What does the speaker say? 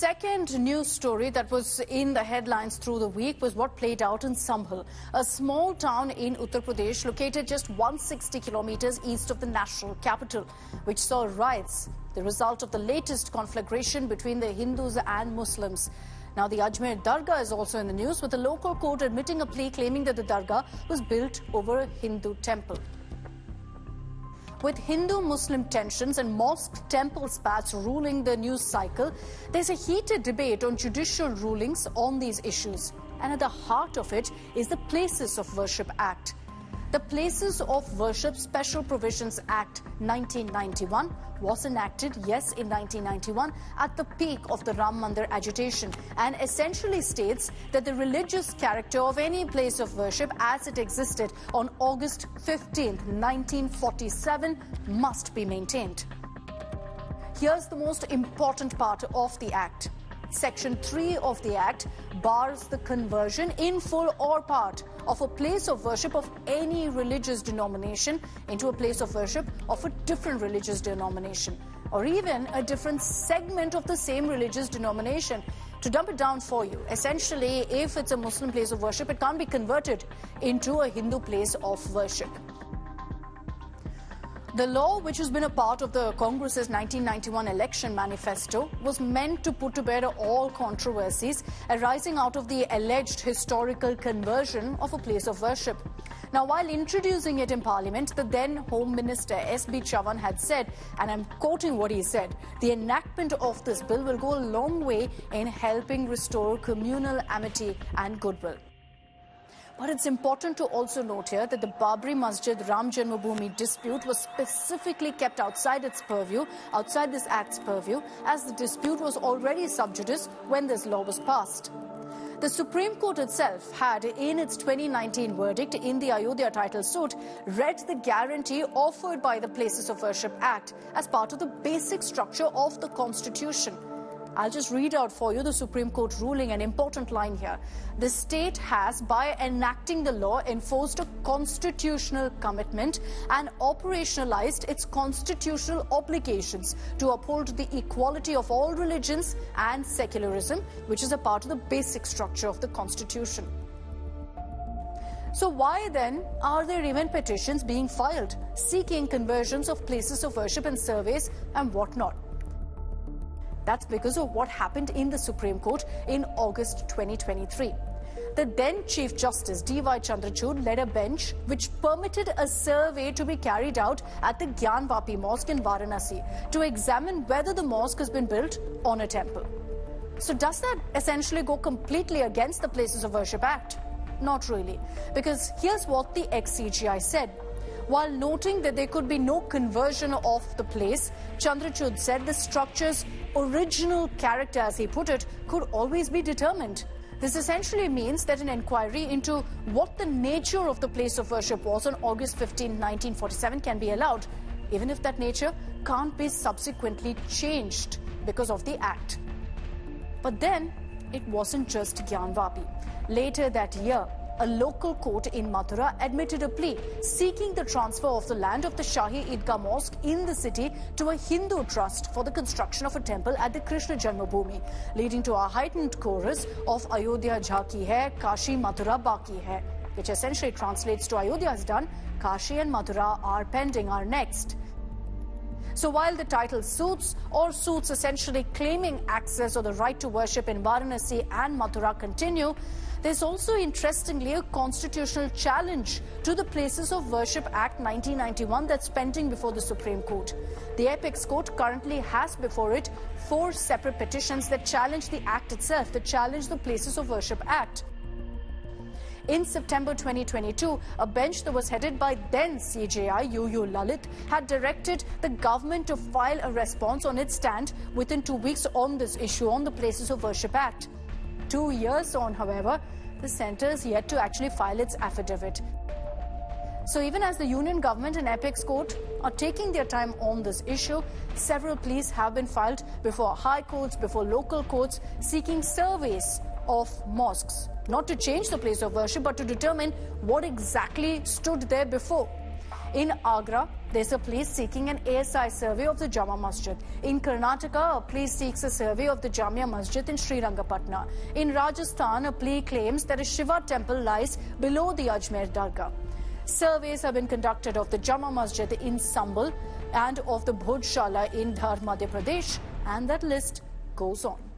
second news story that was in the headlines through the week was what played out in Sambhal, a small town in Uttar Pradesh located just 160 kilometers east of the national capital, which saw riots, the result of the latest conflagration between the Hindus and Muslims. Now, the Ajmer Dargah is also in the news, with the local court admitting a plea claiming that the Dargah was built over a Hindu temple. With Hindu-Muslim tensions and Mosque-Temple spats ruling the news cycle, there's a heated debate on judicial rulings on these issues. And at the heart of it is the Places of Worship Act. The Places of Worship Special Provisions Act 1991 was enacted, yes, in 1991, at the peak of the Ram Mandir agitation, and essentially states that the religious character of any place of worship as it existed on August 15, 1947 must be maintained. Here's the most important part of the Act. Section 3 of the Act bars the conversion in full or part of a place of worship of any religious denomination into a place of worship of a different religious denomination, or even a different segment of the same religious denomination. To dump it down for you, essentially, if it's a Muslim place of worship, it can't be converted into a Hindu place of worship. The law, which has been a part of the Congress's 1991 election manifesto, was meant to put to bed all controversies arising out of the alleged historical conversion of a place of worship. Now, while introducing it in Parliament, the then Home Minister S.B. Chavan had said, and I'm quoting what he said, the enactment of this bill will go a long way in helping restore communal amity and goodwill. But it's important to also note here that the Babri Masjid Ram Janmabhoomi dispute was specifically kept outside its purview, outside this Act's purview, as the dispute was already sub judice when this law was passed. The Supreme Court itself had, in its 2019 verdict in the Ayodhya title suit, read the guarantee offered by the Places of Worship Act as part of the basic structure of the Constitution. I'll just read out for you the Supreme Court ruling, an important line here. The state has, by enacting the law, enforced a constitutional commitment and operationalized its constitutional obligations to uphold the equality of all religions and secularism, which is a part of the basic structure of the Constitution. So why then are there even petitions being filed seeking conversions of places of worship and surveys and whatnot? That's because of what happened in the Supreme Court in August 2023. The then Chief Justice D.Y. Chandrachud led a bench which permitted a survey to be carried out at the Gyan Bapi Mosque in Varanasi to examine whether the mosque has been built on a temple. So does that essentially go completely against the Places of Worship Act? Not really, because here's what the ex-CGI said. While noting that there could be no conversion of the place, Chandrachud said the structure's original character, as he put it, could always be determined. This essentially means that an inquiry into what the nature of the place of worship was on August 15, 1947 can be allowed, even if that nature can't be subsequently changed because of the Act. But then, it wasn't just Gyan Bapi. Later that year, a local court in Mathura admitted a plea seeking the transfer of the land of the Shahi Idgah Mosque in the city to a Hindu trust for the construction of a temple at the Krishna Janmabhoomi, leading to a heightened chorus of Ayodhya Jhaki Hai, Kashi Mathura Baki Hai, which essentially translates to Ayodhya is done, Kashi and Mathura are pending, are next. So while the title suits or suits essentially claiming access or the right to worship in Varanasi and Mathura continue, there's also, interestingly, a constitutional challenge to the Places of Worship Act 1991 that's pending before the Supreme Court. The Apex Court currently has before it 4 separate petitions that challenge the Act itself, that challenge the Places of Worship Act. In September 2022, a bench that was headed by then CJI UU Lalit had directed the government to file a response on its stand within 2 weeks on this issue, on the Places of Worship Act. 2 years on, however, the centre is yet to actually file its affidavit. So even as the Union Government and Apex Court are taking their time on this issue, several pleas have been filed before high courts, before local courts, seeking surveys of mosques, not to change the place of worship, but to determine what exactly stood there before. In Agra, there's a plea seeking an ASI survey of the Jama Masjid. In Karnataka, a plea seeks a survey of the Jamia Masjid in Srirangapatna. In Rajasthan, a plea claims that a Shiva temple lies below the Ajmer Dargah. Surveys have been conducted of the Jama Masjid in Sambhal and of the Bhojshala in Dhar, Madhya Pradesh, and that list goes on.